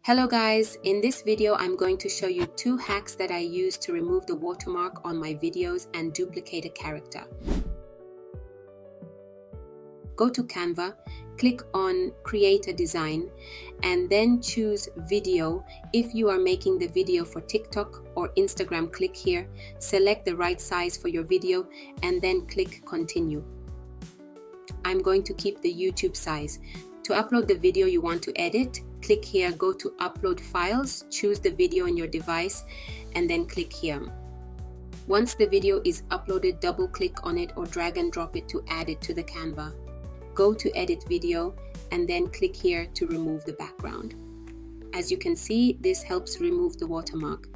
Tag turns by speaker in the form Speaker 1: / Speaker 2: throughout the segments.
Speaker 1: Hello guys, in this video I'm going to show you 2 hacks that I use to remove the watermark on my videos and duplicate a character. Go to Canva, click on Create a Design, and then choose Video. If you are making the video for TikTok or Instagram, click here, select the right size for your video, and then click Continue. I'm going to keep the YouTube size. To upload the video you want to edit, click here, go to Upload Files, choose the video on your device, and then click here. Once the video is uploaded, double-click on it or drag and drop it to add it to the Canva. Go to Edit Video, and then click here to remove the background. As you can see, this helps remove the watermark.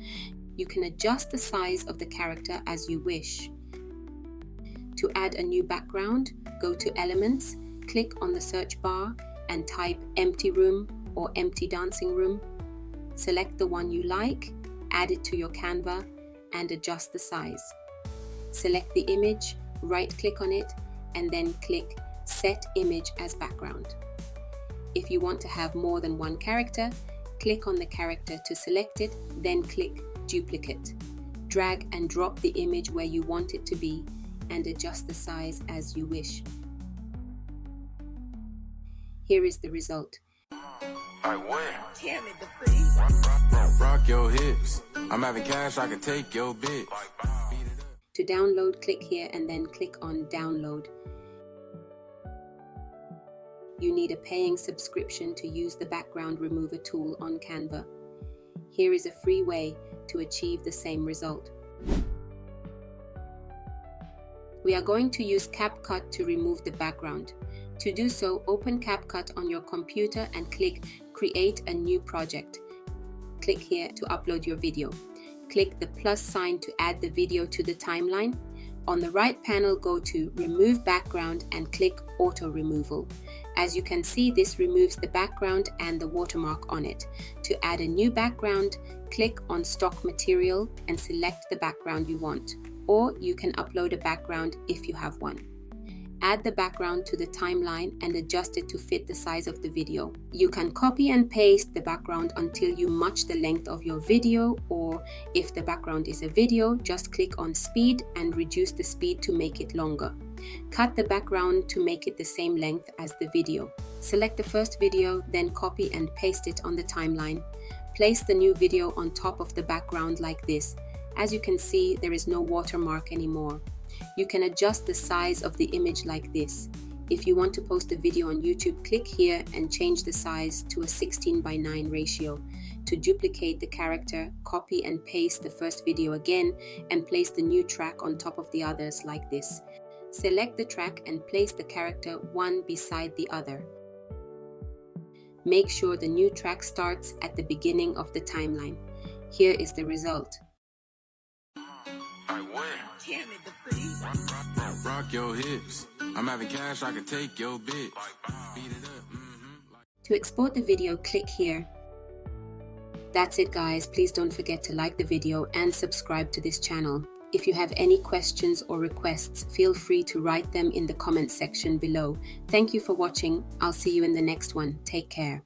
Speaker 1: You can adjust the size of the character as you wish. To add a new background, go to Elements, click on the search bar, and type empty room or empty dancing room. Select the one you like, add it to your Canva, and adjust the size. Select the image, right-click on it, and then click Set Image as Background. If you want to have more than one character, click on the character to select it, then click Duplicate. Drag and drop the image where you want it to be, and adjust the size as you wish. Here is the result.
Speaker 2: I win. Rock your hips. I'm having cash, I can take your bitch.
Speaker 1: To download, click here and then click on Download. You need a paying subscription to use the background remover tool on Canva. Here is a free way to achieve the same result. We are going to use CapCut to remove the background. To do so, open CapCut on your computer and click Create a New Project. Click here to upload your video. Click the plus sign to add the video to the timeline. On the right panel, go to Remove Background and click Auto Removal. As you can see, this removes the background and the watermark on it. To add a new background, click on Stock Material and select the background you want. Or you can upload a background if you have one. Add the background to the timeline and adjust it to fit the size of the video. You can copy and paste the background until you match the length of your video, or if the background is a video, just click on Speed and reduce the speed to make it longer. Cut the background to make it the same length as the video. Select the first video, then copy and paste it on the timeline. Place the new video on top of the background like this. As you can see, there is no watermark anymore. You can adjust the size of the image like this. If you want to post a video on YouTube, click here and change the size to a 16:9 ratio. To duplicate the character, copy and paste the first video again and place the new track on top of the others like this. Select the track and place the character one beside the other. Make sure the new track starts at the beginning of the timeline. Here is the result.
Speaker 2: I win. Rock your hips. I'm having cash, I can take your bitch. Beat it up.
Speaker 1: To export the video, click here. That's it guys, please don't forget to like the video and subscribe to this channel. If you have any questions or requests, feel free to write them in the comment section below. Thank you for watching. I'll see you in the next one. Take care.